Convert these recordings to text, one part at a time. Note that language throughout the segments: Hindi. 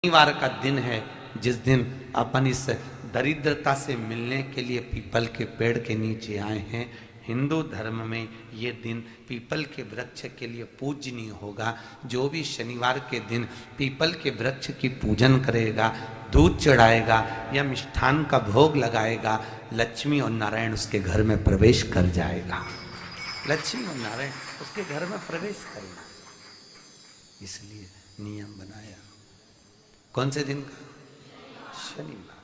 शनिवार का दिन है जिस दिन अपन इस दरिद्रता से मिलने के लिए पीपल के पेड़ के नीचे आए हैं। हिंदू धर्म में ये दिन पीपल के वृक्ष के लिए पूजनीय होगा। जो भी शनिवार के दिन पीपल के वृक्ष की पूजन करेगा, दूध चढ़ाएगा या मिष्ठान का भोग लगाएगा, लक्ष्मी और नारायण उसके घर में प्रवेश कर जाएगा। लक्ष्मी और नारायण उसके घर में प्रवेश करेगा, इसलिए नियम बनाया। कौन से दिन का? शनिवार।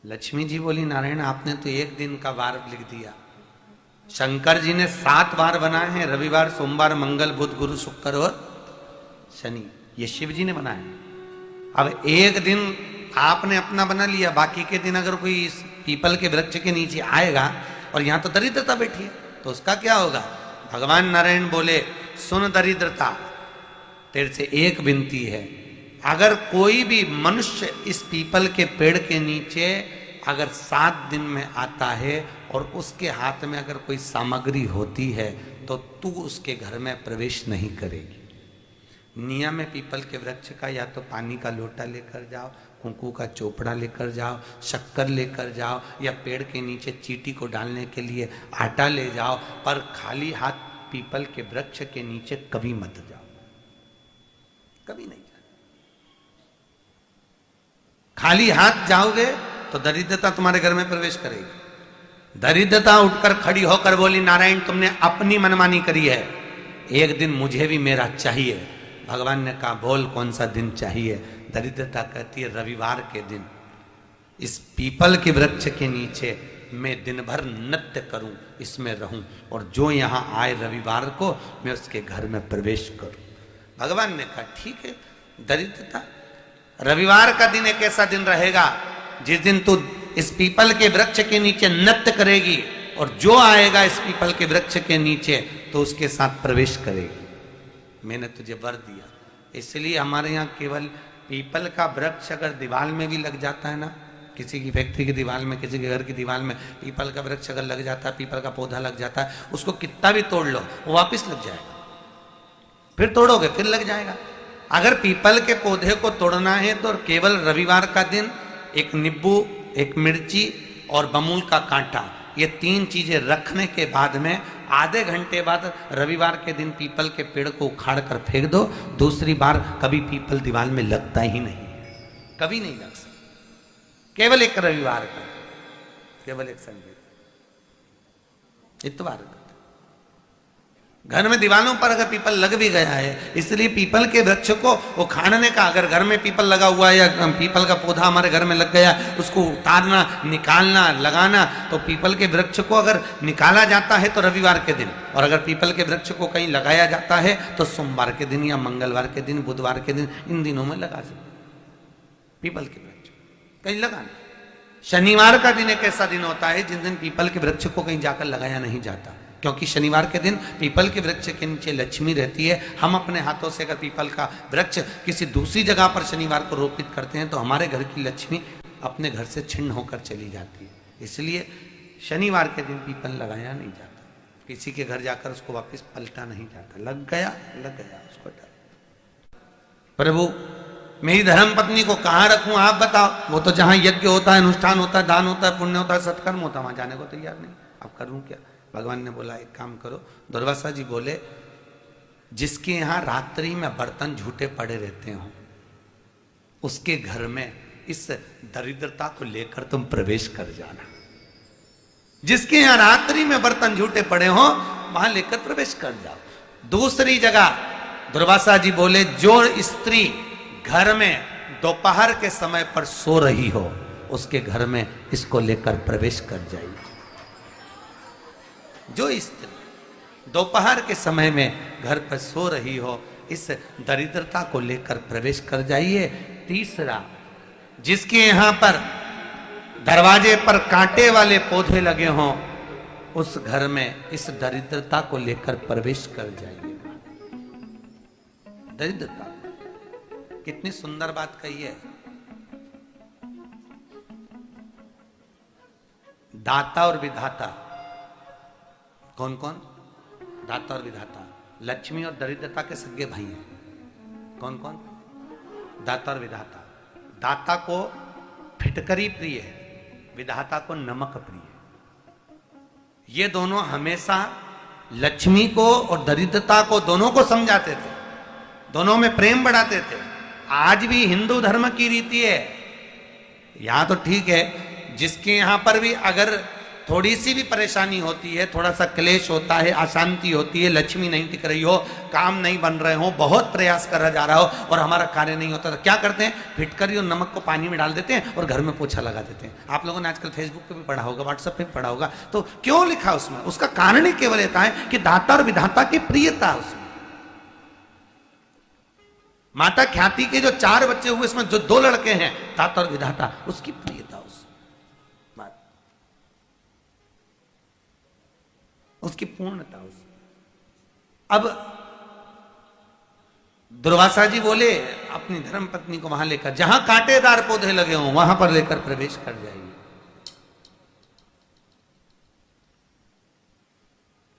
लक्ष्मी जी बोली, नारायण आपने तो एक दिन का वार लिख दिया। शंकर जी ने 7 वार बनाए हैं, रविवार, सोमवार, मंगल, बुध, गुरु, शुक्र और शनि। ये शिव जी ने बनाए। अब एक दिन आपने अपना बना लिया, बाकी के दिन अगर कोई इस पीपल के वृक्ष के नीचे आएगा और यहां तो दरिद्रता बैठी है तो उसका क्या होगा? भगवान नारायण बोले, सुन दरिद्रता, तेरे से एक विनती है, अगर कोई भी मनुष्य इस पीपल के पेड़ के नीचे अगर 7 दिन में आता है और उसके हाथ में अगर कोई सामग्री होती है तो तू उसके घर में प्रवेश नहीं करेगी। नियम है पीपल के वृक्ष का, या तो पानी का लोटा लेकर जाओ, कुंकू का चोपड़ा लेकर जाओ, शक्कर लेकर जाओ, या पेड़ के नीचे चींटी को डालने के लिए आटा ले जाओ, पर खाली हाथ पीपल के वृक्ष के नीचे कभी मत जाओ, कभी नहीं। खाली हाथ जाओगे तो दरिद्रता तुम्हारे घर में प्रवेश करेगी। दरिद्रता उठकर खड़ी होकर बोली, नारायण तुमने अपनी मनमानी करी है, एक दिन मुझे भी मेरा चाहिए। भगवान ने कहा, बोल कौन सा दिन चाहिए? दरिद्रता कहती है, रविवार के दिन इस पीपल के वृक्ष के नीचे मैं दिन भर नृत्य करूं, इसमें रहूं, और जो यहां आए रविवार को मैं उसके घर में प्रवेश करूं। भगवान ने कहा, ठीक है। दरिद्रता, रविवार का दिन एक ऐसा दिन रहेगा जिस दिन तू इस पीपल के वृक्ष के नीचे नृत्य करेगी और जो आएगा इस पीपल के वृक्ष के नीचे तो उसके साथ प्रवेश करेगी। मैंने तुझे वर दिया। इसलिए हमारे यहाँ केवल पीपल का वृक्ष अगर दीवार में भी लग जाता है ना, किसी की फैक्ट्री की दीवार में, किसी के घर की दीवार में पीपल का वृक्ष अगर लग जाता है, पीपल का पौधा लग जाता है, उसको कितना भी तोड़ लो वो वापिस लग जाएगा। फिर तोड़ोगे फिर लग जाएगा। अगर पीपल के पौधे को तोड़ना है तो केवल रविवार का दिन एक नींबू, एक मिर्ची और बमूल का कांटा, ये 3 चीजें रखने के बाद में आधे घंटे बाद रविवार के दिन पीपल के पेड़ को उखाड़ कर फेंक दो। दूसरी बार कभी पीपल दीवार में लगता ही नहीं, कभी नहीं लग सकता। केवल एक रविवार का, केवल एक संडे, इतवार का। घर में दीवारों पर अगर पीपल लग भी गया है, इसलिए पीपल के वृक्ष को उखाड़ने का, अगर घर में पीपल लगा हुआ है या पीपल का पौधा हमारे घर में लग गया, उसको उतारना, निकालना, लगाना, तो पीपल के वृक्ष को अगर निकाला जाता है तो रविवार के दिन, और अगर पीपल के वृक्ष को कहीं लगाया जाता है तो सोमवार के दिन या मंगलवार के दिन, बुधवार के दिन, इन दिनों में लगा सकते पीपल के वृक्ष कहीं लगाना। शनिवार का दिन एक ऐसा दिन होता है जिस दिन पीपल के वृक्ष को कहीं जाकर लगाया नहीं जाता, क्योंकि शनिवार के दिन पीपल के वृक्ष के नीचे लक्ष्मी रहती है। हम अपने हाथों से अगर पीपल का वृक्ष किसी दूसरी जगह पर शनिवार को रोपित करते हैं तो हमारे घर की लक्ष्मी अपने घर से छिन्न होकर चली जाती है। इसलिए शनिवार के दिन पीपल लगाया नहीं जाता, किसी के घर जाकर उसको वापस पलटा नहीं जाता। लग गया उसको डाल। प्रभु मेरी धर्म पत्नी को कहाँ रखूं आप बताओ? वो तो जहां यज्ञ होता है, अनुष्ठान होता है, दान होता है, पुण्य होता है, सत्कर्म होता है, वहां जाने को तैयार नहीं। अब करूं क्या? भगवान ने बोला, एक काम करो। दुर्वासा जी बोले, जिसके यहां रात्रि में बर्तन झूठे पड़े रहते हो उसके घर में इस दरिद्रता को लेकर तुम प्रवेश कर जाना। जिसके यहां रात्रि में बर्तन झूठे पड़े हो वहां लेकर प्रवेश कर जाओ। दूसरी जगह दुर्वासा जी बोले, जो स्त्री घर में दोपहर के समय पर सो रही हो उसके घर में इसको लेकर प्रवेश कर जाइए। जो स्त्री दोपहर के समय में घर पर सो रही हो, इस दरिद्रता को लेकर प्रवेश कर जाइए। तीसरा, जिसके यहां पर दरवाजे पर कांटे वाले पौधे लगे हों उस घर में इस दरिद्रता को लेकर प्रवेश कर जाइए। दरिद्रता, कितनी सुंदर बात कही है। दाता और विधाता, कौन कौन? दाता और विधाता। लक्ष्मी और दरिद्रता के सगे भाई हैं। कौन कौन? दाता और विधाता। दाता को फिटकरी प्रिय है, विधाता को नमक प्रिय है। ये दोनों हमेशा लक्ष्मी को और दरिद्रता को दोनों को समझाते थे, दोनों में प्रेम बढ़ाते थे। आज भी हिंदू धर्म की रीति है, यहां तो ठीक है, जिसके यहां पर भी अगर थोड़ी सी भी परेशानी होती है, थोड़ा सा क्लेश होता है, अशांति होती है, लक्ष्मी नहीं टिक रही हो, काम नहीं बन रहे हो, बहुत प्रयास करा जा रहा हो और हमारा कार्य नहीं होता, तो क्या करते हैं? फिटकरी और नमक को पानी में डाल देते हैं और घर में पोछा लगा देते हैं। आप लोगों ने आजकल फेसबुक पे भी पढ़ा होगा, व्हाट्सएप पे भी पढ़ा होगा। तो क्यों लिखा उसमें? उसका कारण ही केवल ये है कि दाता और विधाता की प्रियता उसमें। माता ख्याति के जो 4 बच्चे हुए, इसमें जो 2 लड़के हैं, दाता और विधाता, उसकी प्रियता, उसकी पूर्णता उस। अब दुर्वासा जी बोले अपनी धर्म पत्नी को वहां लेकर, जहां कांटेदार पौधे लगे हों वहां पर लेकर प्रवेश कर जाइए।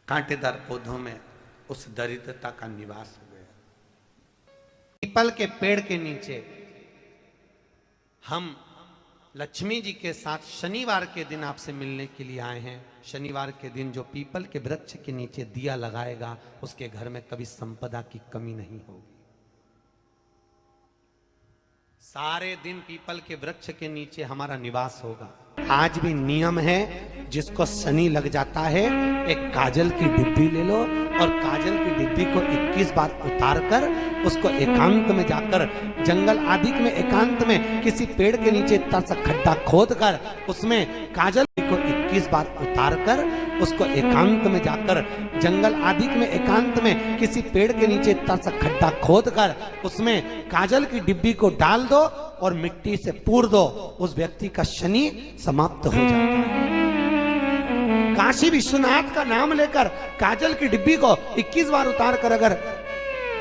कांटेदार पौधों में उस दरिद्रता का निवास हो गया। पीपल के पेड़ के नीचे हम लक्ष्मी जी के साथ शनिवार के दिन आपसे मिलने के लिए आए हैं। शनिवार के दिन जो पीपल के वृक्ष के नीचे दिया लगाएगा, उसके घर में कभी संपदा की कमी नहीं होगी। सारे दिन पीपल के वृक्ष के नीचे हमारा निवास होगा। आज भी नियम है, जिसको शनि लग जाता है, एक काजल की डिब्बी ले लो और काजल की डिब्बी को 21 बार उतार कर उसको एकांत में जाकर, जंगल आदि में एकांत में किसी पेड़ के नीचे इतना सा खड्डा खोद कर उसमें काजल को 21 बार उतार कर उसको एकांत में जाकर, जंगल आदि में एकांत में किसी पेड़ के नीचे इतना सा खड्डा खोद कर उसमें काजल की डिब्बी को डाल दो और मिट्टी से पूर दो, उस व्यक्ति का शनि समाप्त हो जाता है। काशी विश्वनाथ का नाम लेकर काजल की डिब्बी को 21 बार उतार कर अगर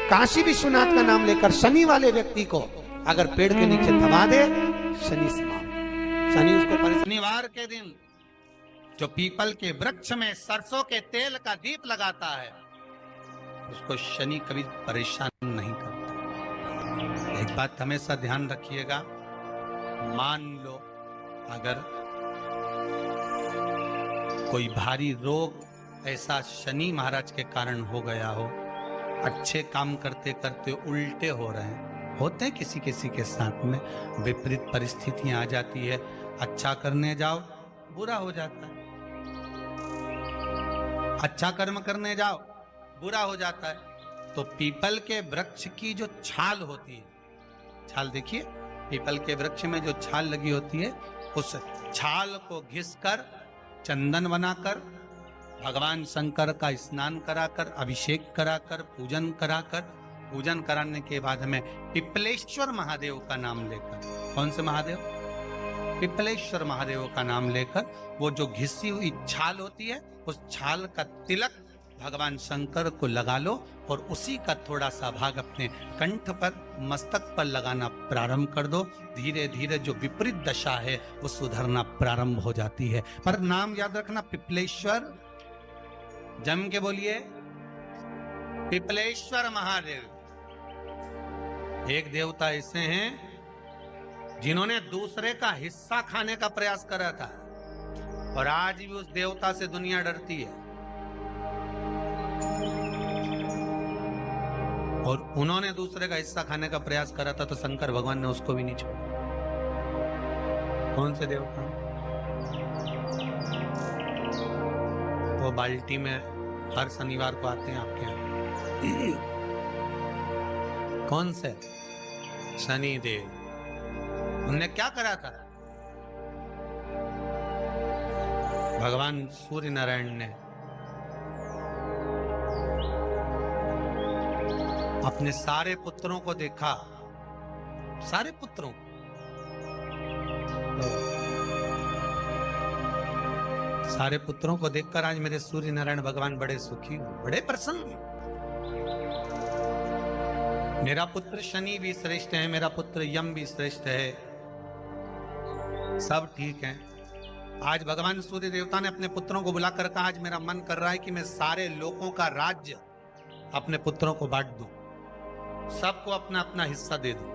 काशी विश्वनाथ का नाम लेकर शनि वाले व्यक्ति को अगर पेड़ के नीचे दबा दे, शनि समाप्त। शनि उसको शनिवार के दिन जो पीपल के वृक्ष में सरसों के तेल का दीप लगाता है, उसको शनि कभी परेशान नहीं करता। एक बात हमेशा ध्यान रखिएगा, मान लो अगर कोई भारी रोग ऐसा शनि महाराज के कारण हो गया हो, अच्छे काम करते करते उल्टे हो रहे हैं, होते हैं किसी किसी के साथ में, विपरीत परिस्थितियां आ जाती है, अच्छा करने जाओ बुरा हो जाता है, अच्छा कर्म करने जाओ बुरा हो जाता है। तो पीपल के वृक्ष की जो छाल होती है, छाल देखिए, पीपल के वृक्ष में जो छाल लगी होती है, उस छाल को घिसकर चंदन बनाकर भगवान शंकर का स्नान कराकर, अभिषेक कराकर, पूजन कराकर, पूजन कराने के बाद हमें पिपलेश्वर महादेव का नाम लेकर, कौन से महादेव? पिपलेश्वर महादेव का नाम लेकर वो जो घिसी हुई छाल होती है, उस छाल का तिलक भगवान शंकर को लगा लो और उसी का थोड़ा सा भाग अपने कंठ पर, मस्तक पर लगाना प्रारंभ कर दो। धीरे धीरे जो विपरीत दशा है वो सुधरना प्रारंभ हो जाती है। पर नाम याद रखना, पिपलेश्वर, जम के बोलिए, पिपलेश्वर महादेव। एक देवता ऐसे हैं जिन्होंने दूसरे का हिस्सा खाने का प्रयास करा था और आज भी उस देवता से दुनिया डरती है। और उन्होंने दूसरे का हिस्सा खाने का प्रयास करा था तो शंकर भगवान ने उसको भी नहीं छोड़ा। कौन से देवता? वो बाल्टी में हर शनिवार को आते हैं आपके यहाँ। कौन से? शनि देव। उनने क्या करा था? भगवान सूर्य नारायण ने अपने सारे पुत्रों को देखा, सारे पुत्रों को, सारे पुत्रों को देखकर आज मेरे सूर्य नारायण भगवान बड़े सुखी, बड़े प्रसन्न। मेरा पुत्र शनि भी श्रेष्ठ है, मेरा पुत्र यम भी श्रेष्ठ है, सब ठीक है। आज भगवान सूर्य देवता ने अपने पुत्रों को बुलाकर कहा, आज मेरा मन कर रहा है कि मैं सारे लोगों का राज्य अपने पुत्रों को बांट दूं, सबको अपना अपना हिस्सा दे दूं।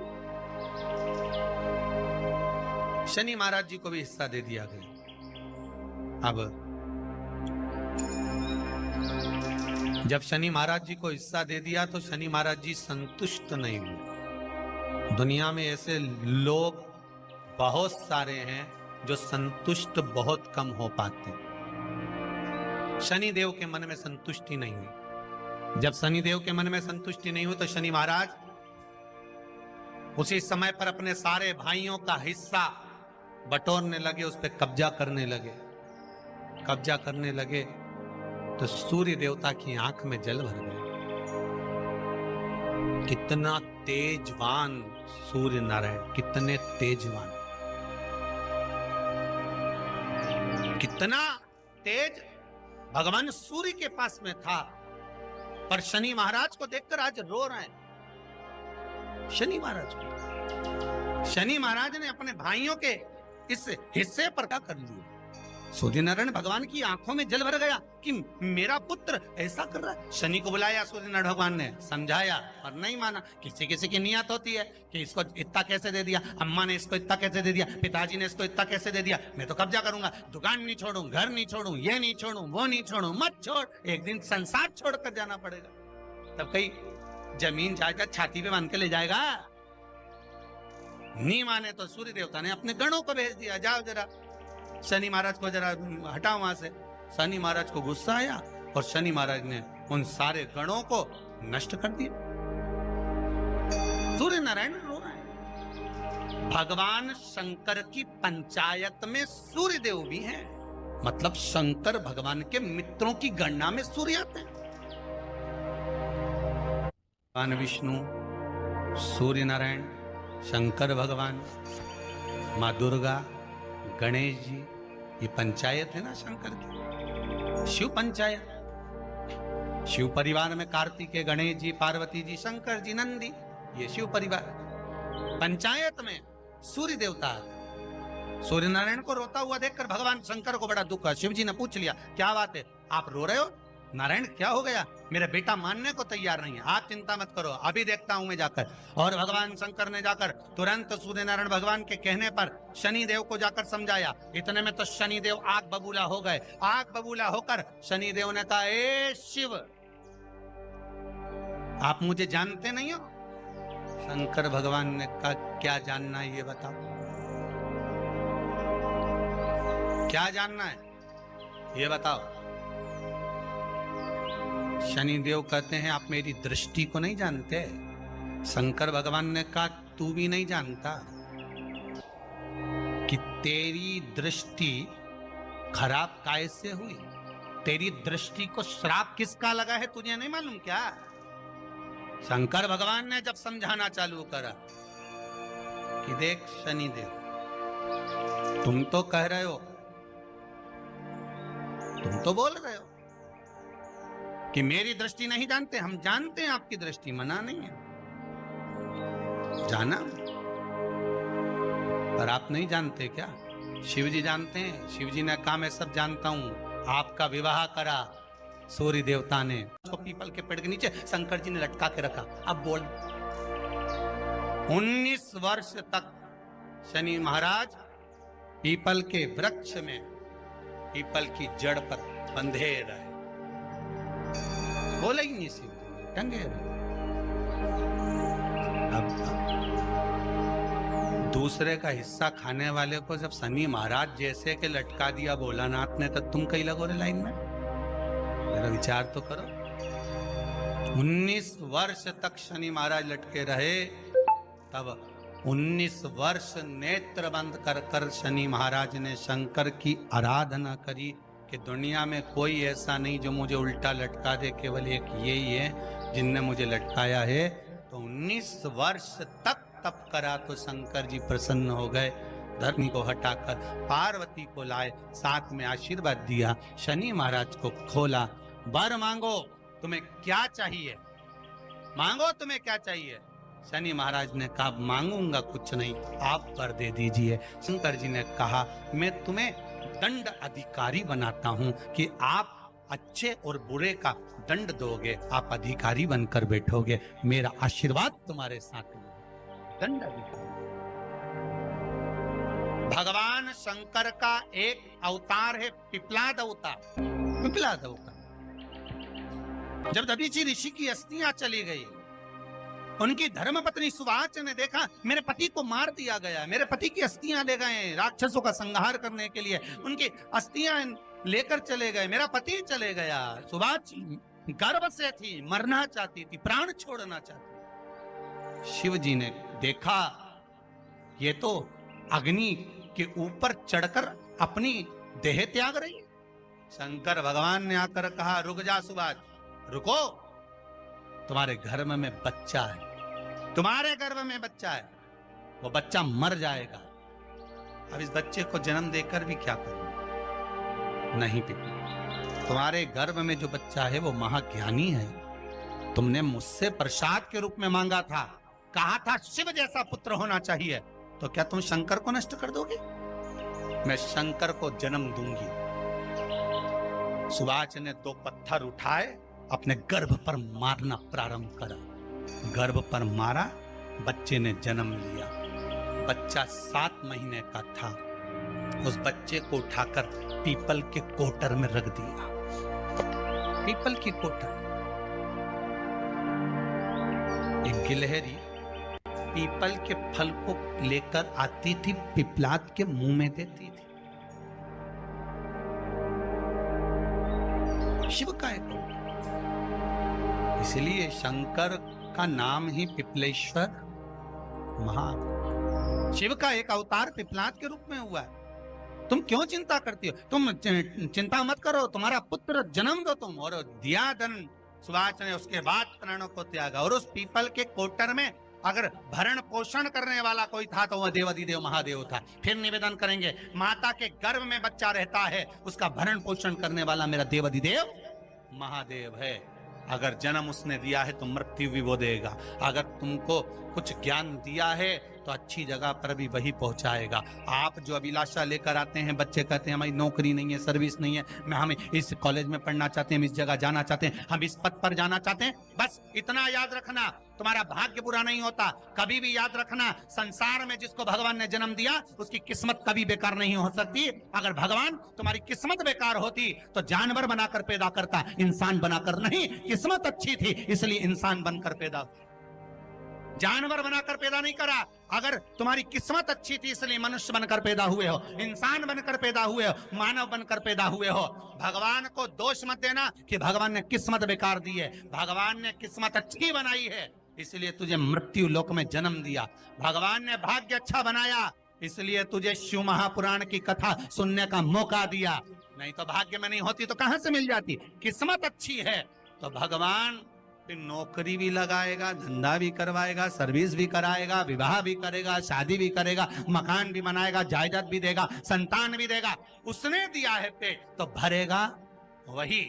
शनि महाराज जी को भी हिस्सा दे दिया गया। अब जब शनि महाराज जी को हिस्सा दे दिया तो शनि महाराज जी संतुष्ट नहीं हुए। दुनिया में ऐसे लोग बहुत सारे हैं जो संतुष्ट बहुत कम हो पाते हैं। शनि देव के मन में संतुष्टि नहीं हुई। जब शनि देव के मन में संतुष्टि नहीं हुई तो शनि महाराज उसी समय पर अपने सारे भाइयों का हिस्सा बटोरने लगे, उस पर कब्जा करने लगे। कब्जा करने लगे तो सूर्य देवता की आंख में जल भर गया। कितना तेजवान सूर्य नारायण, कितने तेजवान, कितना तेज भगवान सूर्य के पास में था। पर शनि महाराज को देखकर आज रो रहे हैं। शनि महाराज को, शनि महाराज ने अपने भाइयों के इस हिस्से पर क्या कर लिया। सूर्य नारायण भगवान की आंखों में जल भर गया कि मेरा पुत्र ऐसा कर रहा है। शनि को बुलाया सूर्य नारायण भगवान ने, समझाया और नहीं माना। किसी किसी की नियत होती है कि इसको इतना कैसे दे दिया, अम्मा ने इसको इतना कैसे दे दिया, पिताजी ने इसको इतना कैसे दे दिया, मैं तो कब्जा करूंगा, दुकान नहीं छोड़ूं, घर नहीं छोड़ूं, ये नहीं छोड़ूं, वो नहीं छोड़ूं। मत छोड़, एक दिन संसार छोड़कर जाना पड़ेगा। तब कहीं जमीन जायदाद छाती पे बांध के ले जाएगा। नहीं माने तो सूर्य देवता ने अपने गणों को भेज दिया, जाओ जरा शनि महाराज को जरा हटाओ वहां से। शनि महाराज को गुस्सा आया और शनि महाराज ने उन सारे गणों को नष्ट कर दिया। सूर्य नारायण रो रहे हैं। भगवान शंकर की पंचायत में सूर्य देव भी हैं, मतलब शंकर भगवान के मित्रों की गणना में सूर्य आते हैं। भगवान विष्णु, सूर्य नारायण, शंकर भगवान, माँ दुर्गा, गणेश जी, ये पंचायत है ना शंकर की, शिव पंचायत। शिव परिवार में कार्तिकेय, गणेश जी, पार्वती जी, शंकर जी, नंदी, ये शिव परिवार। पंचायत में सूर्य देवता। सूर्य नारायण को रोता हुआ देखकर भगवान शंकर को बड़ा दुख हुआ। शिव जी ने पूछ लिया, क्या बात है, आप रो रहे हो? नारायण क्या हो गया? मेरा बेटा मानने को तैयार नहीं है। आप चिंता मत करो, अभी देखता हूं मैं जाकर। और भगवान शंकर ने जाकर तुरंत सूर्य नारायण भगवान के कहने पर शनि देव को जाकर समझाया। इतने में तो शनि देव आग बबूला हो गए। आग बबूला होकर शनि देव ने कहा, ए शिव, आप मुझे जानते नहीं हो? शंकर भगवान ने कहा, क्या जानना है ये बताओ, क्या जानना है ये बताओ। शनि देव कहते हैं, आप मेरी दृष्टि को नहीं जानते। शंकर भगवान ने कहा, तू भी नहीं जानता कि तेरी दृष्टि खराब कैसे हुई। तेरी दृष्टि को श्राप किसका लगा है तुझे नहीं मालूम क्या? शंकर भगवान ने जब समझाना चालू करा कि देख शनि देव, तुम तो कह रहे हो, तुम तो बोल रहे हो कि मेरी दृष्टि नहीं जानते। हम जानते हैं आपकी दृष्टि, मना नहीं है, जाना, पर आप नहीं जानते क्या? शिव जी जानते हैं। शिव जी ने कहा, मैं सब जानता हूं। आपका विवाह करा सूर्य देवता ने, उसको पीपल के पेड़ के नीचे शंकर जी ने लटका के रखा। अब बोल, 19 वर्ष तक शनि महाराज पीपल के वृक्ष में, पीपल की जड़ पर बंधे रहे, बोले ही नहीं, शिव टंगे रहे। अब दूसरे का हिस्सा खाने वाले को जब शनि महाराज जैसे के लटका दिया भोलानाथ ने, तो तुम कहीं लगो रे लाइन में? मेरा विचार तो करो। 19 वर्ष तक शनि महाराज लटके रहे, तब 19 वर्ष नेत्र बंद कर कर शनि महाराज ने शंकर की आराधना करी कि दुनिया में कोई ऐसा नहीं जो मुझे उल्टा लटका दे, केवल एक यही है जिनने मुझे लटकाया है। तो 19 वर्ष तक तप करा तो शंकर जी प्रसन्न हो गए। धरनी को हटाकर पार्वती को लाए, साथ में आशीर्वाद दिया। शनि महाराज को खोला, वर मांगो, तुम्हें क्या चाहिए, मांगो तुम्हें क्या चाहिए। शनि महाराज ने कहा, मांगूंगा कुछ नहीं, आप वर दे दीजिए। शंकर जी ने कहा, मैं तुम्हें दंड अधिकारी बनाता हूं कि आप अच्छे और बुरे का दंड दोगे, आप अधिकारी बनकर बैठोगे, मेरा आशीर्वाद तुम्हारे साथ में। दंड अधिकारी, भगवान शंकर का एक अवतार है पिपलाद अवतार। पिपलाद अवतार जब दधीचि ऋषि की अस्थियां चली गई, उनकी धर्मपत्नी सुवाच ने देखा मेरे पति को मार दिया गया, मेरे पति की अस्थियां ले गए राक्षसों का संहार करने के लिए, उनकी अस्थियां लेकर चले गए, मेरा पति चले गया। सुवाच गर्भ से थी, मरना चाहती थी, प्राण छोड़ना चाहती। शिव जी ने देखा ये तो अग्नि के ऊपर चढ़कर अपनी देह त्याग रही। शंकर भगवान ने आकर कहा रुक जा सुवाच, रुको, तुम्हारे गर्भ में बच्चा है, तुम्हारे गर्भ में बच्चा है, वो बच्चा मर जाएगा। अब इस बच्चे को जन्म देकर भी क्या करूं? नहीं पिता, तुम्हारे गर्भ में जो बच्चा है वो महाज्ञानी है, तुमने मुझसे प्रसाद के रूप में मांगा था, कहा था शिव जैसा पुत्र होना चाहिए, तो क्या तुम शंकर को नष्ट कर दोगे? मैं शंकर को जन्म दूंगी। सुवाच ने 2 पत्थर उठाए, अपने गर्भ पर मारना प्रारंभ करा, गर्भ पर मारा, बच्चे ने जन्म लिया। बच्चा 7 महीने का था। उस बच्चे को उठाकर पीपल के कोटर में रख दिया। पीपल की कोटर। एक गिलहरी पीपल के फल को लेकर आती थी, पिपलाद के मुंह में देती थी। शिव का एक, इसलिए शंकर का नाम ही पिपलेश्वर महा। शिव का एक अवतार पिपलाद के रूप में हुआ है। तुम क्यों चिंता करती हो? तुम चिंता मत करो, तुम्हारा पुत्र जन्म दो तुम। और दिया धन सुवाच ने, उसके बाद प्राणों को त्यागा। और उस पीपल के कोटर में अगर भरण पोषण करने वाला कोई था तो वह देवाधिदेव महादेव था। फिर निवेदन करेंगे, माता के गर्भ में बच्चा रहता है, उसका भरण पोषण करने वाला मेरा देवाधिदेव महादेव है। अगर जन्म उसने दिया है तो मृत्यु भी वो देगा। अगर तुमको कुछ ज्ञान दिया है तो अच्छी जगह पर भी वही पहुंचाएगा। आप जो अभिलाषा लेकर आते हैं, बच्चे कहते हैं हमारी नौकरी नहीं है, सर्विस नहीं है, हम इस कॉलेज में पढ़ना चाहते हैं, हम इस जगह जाना चाहते हैं, हम इस पद पर जाना चाहते हैं, बस इतना याद रखना, तुम्हारा भाग्य बुरा नहीं होता। कभी भी याद रखना, संसार में जिसको भगवान ने जन्म दिया उसकी किस्मत कभी बेकार नहीं हो सकती। अगर भगवान तुम्हारी किस्मत बेकार होती तो जानवर बनाकर पैदा करता, इंसान बनाकर नहीं। किस्मत अच्छी थी इसलिए इंसान बनकर पैदा, जानवर बनाकर पैदा नहीं करा। अगर तुम्हारी किस्मत अच्छी थी इसलिए मनुष्य बनकर पैदा हुए हो, इंसान बनकर पैदा हुए हो, मानव बनकर पैदा हुए हो। भगवान को दोष मत देना कि भगवान ने किस्मत बेकार दी है। भगवान ने किस्मत अच्छी बनाई है इसलिए तुझे मृत्यु लोक में जन्म दिया। भगवान ने भाग्य अच्छा बनाया इसलिए तुझे शिव महापुराण की कथा सुनने का मौका दिया। नहीं तो भाग्य में नहीं होती तो कहां से मिल जाती? किस्मत अच्छी है तो भगवान नौकरी भी लगाएगा, धंधा भी करवाएगा, सर्विस भी कराएगा, विवाह भी करेगा, शादी भी करेगा, मकान भी बनाएगा, जायदाद भी देगा, संतान भी देगा। उसने दिया है पेट तो भरेगा वही।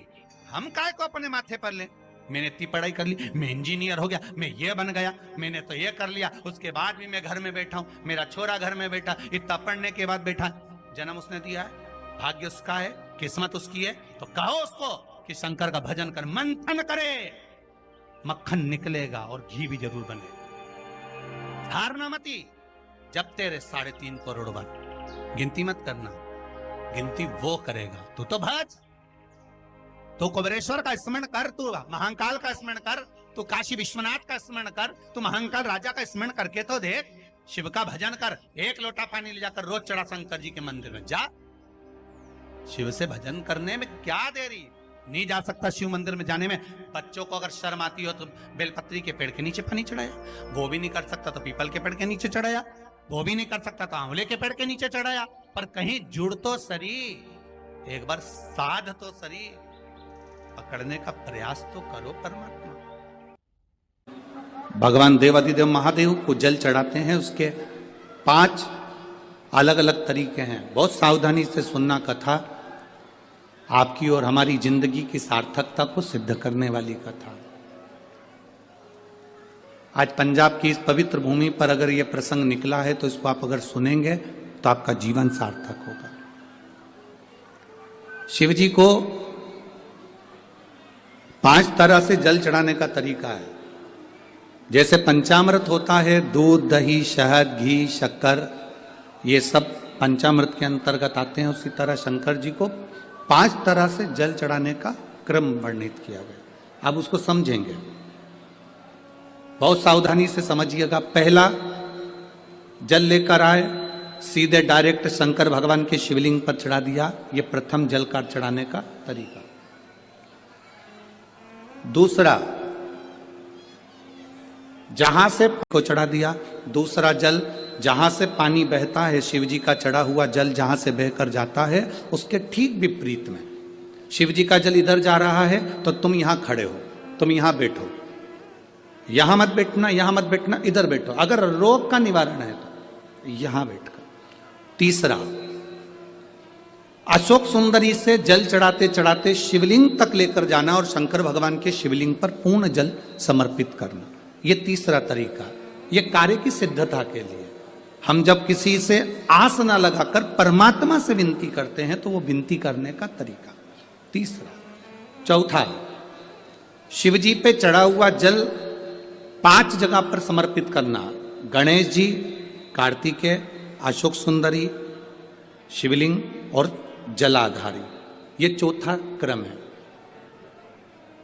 हम काय को अपने माथे पर ले? मैंने इतनी पढ़ाई कर ली, मैं इंजीनियर हो गया, मैं ये बन गया, मैंने तो ये कर लिया, उसके बाद भी मैं घर में बैठा हूं, मेरा छोरा घर में बैठा, इतना पढ़ने के बाद बैठा। जन्म उसने दिया है, भाग्य उसका है, किस्मत उसकी है, तो कहो उसको कि शंकर का भजन कर, मंथन करे, मक्खन निकलेगा और घी भी जरूर बनेगा। हारना मती। जब तेरे 3.5 करोड़ बन, गिनती मत करना, गिनती वो करेगा। तू तो भज, तू कुबेरेश्वर का स्मरण कर, तू महाकाल का स्मरण कर, तू काशी विश्वनाथ का स्मरण कर, तू महाकाल राजा का स्मरण करके तो देख। शिव का भजन कर, 1 लोटा पानी ले जाकर रोज चढ़ा शंकर जी के मंदिर में जा। शिव से भजन करने में क्या देरी? नहीं जा सकता शिव मंदिर में जाने में? बच्चों को अगर शर्म आती हो तो बेलपत्री के पेड़ के नीचे पानी चढ़ाया, वो भी नहीं कर सकता तो पीपल के पेड़ के नीचे चढ़ाया, वो भी नहीं कर सकता तो आंवले के पेड़ के नीचे चढ़ाया। पर कहीं जुड़ तो सरी, एक बार साध तो सरी, पकड़ने का प्रयास तो करो परमात्मा। भगवान देवाधिदेव महादेव को जल चढ़ाते हैं, उसके 5 अलग अलग तरीके हैं। बहुत सावधानी से सुनना कथा, आपकी और हमारी जिंदगी की सार्थकता को सिद्ध करने वाली कथा। आज पंजाब की इस पवित्र भूमि पर अगर यह प्रसंग निकला है तो इसको आप अगर सुनेंगे तो आपका जीवन सार्थक होगा। शिव जी को 5 तरह से जल चढ़ाने का तरीका है। जैसे पंचामृत होता है, दूध, दही, शहद, घी, शक्कर, ये सब पंचामृत के अंतर्गत आते हैं, उसी तरह शंकर जी को 5 तरह से जल चढ़ाने का क्रम वर्णित किया गया। अब उसको समझेंगे, बहुत सावधानी से समझिएगा। पहला, जल लेकर आए, सीधे डायरेक्ट शंकर भगवान के शिवलिंग पर चढ़ा दिया, ये प्रथम जल का चढ़ाने का तरीका। दूसरा, जहां से को चढ़ा दिया। दूसरा जल, जहां से पानी बहता है, शिव जी का चढ़ा हुआ जल जहां से बहकर जाता है, उसके ठीक विपरीत में शिव जी का जल इधर जा रहा है तो तुम यहां खड़े हो, तुम यहां बैठो, यहां मत बैठना, यहां मत बैठना, इधर बैठो। अगर रोग का निवारण है तो यहां बैठकर। तीसरा, अशोक सुंदरी से जल चढ़ाते चढ़ाते शिवलिंग तक लेकर जाना और शंकर भगवान के शिवलिंग पर पूर्ण जल समर्पित करना। ये तीसरा तरीका, ये कार्य की सिद्धता के लिए। हम जब किसी से आस ना लगाकर परमात्मा से विनती करते हैं तो वो विनती करने का तरीका तीसरा। चौथा, शिव जी पे चढ़ा हुआ जल 5 जगह पर समर्पित करना। गणेश जी, कार्तिकेय, अशोक सुंदरी, शिवलिंग और जलाधारी, ये चौथा क्रम है।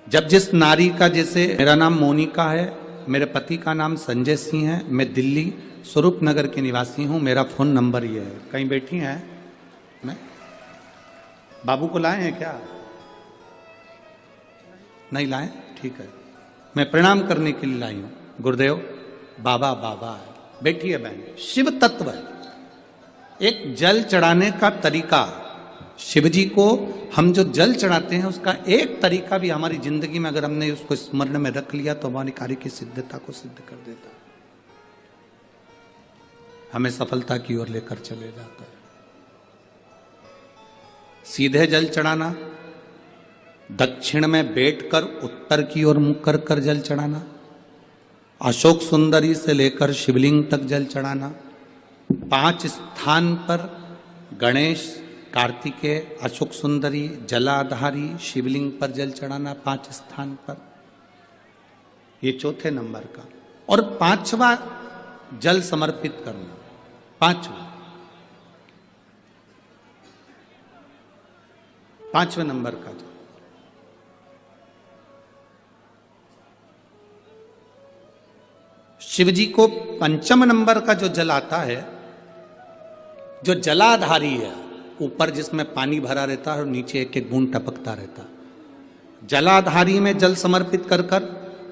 जब जिस नारी का, जैसे मेरा नाम मोनिका है, मेरे पति का नाम संजय सिंह है, मैं दिल्ली स्वरूप नगर के निवासी हूं, मेरा फोन नंबर ये है। कहीं बैठी हैं? मैं बाबू को लाए हैं क्या? नहीं लाए? ठीक है, मैं प्रणाम करने के लिए लाई हूं। गुरुदेव, बाबा बाबा है, बैठी है बहन। शिव तत्व है। एक जल चढ़ाने का तरीका, शिव जी को हम जो जल चढ़ाते हैं उसका एक तरीका भी हमारी जिंदगी में अगर हमने उसको स्मरण में रख लिया तो हमारी कार्य की सिद्धता को सिद्ध कर देता है, हमें सफलता की ओर लेकर चले जाता है। सीधे जल चढ़ाना, दक्षिण में बैठकर उत्तर की ओर मुख कर कर जल चढ़ाना, अशोक सुंदरी से लेकर शिवलिंग तक जल चढ़ाना, 5 स्थान पर गणेश, कार्तिकेय, अशोक सुंदरी, जलाधारी, शिवलिंग पर जल चढ़ाना 5 स्थान पर, ये चौथे नंबर का। और 5वां जल समर्पित करना, 5वें नंबर का जल। शिव जी को 5म नंबर का जो जल आता है, जो जलाधारी है, ऊपर जिसमें पानी भरा रहता है और नीचे एक एक बूंद टपकता रहता, जलाधारी में जल समर्पित कर कर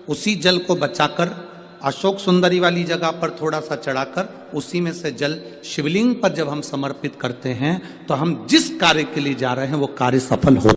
उसी जल को बचाकर अशोक सुंदरी वाली जगह पर थोड़ा सा चढ़ाकर उसी में से जल शिवलिंग पर जब हम समर्पित करते हैं तो हम जिस कार्य के लिए जा रहे हैं वो कार्य सफल हो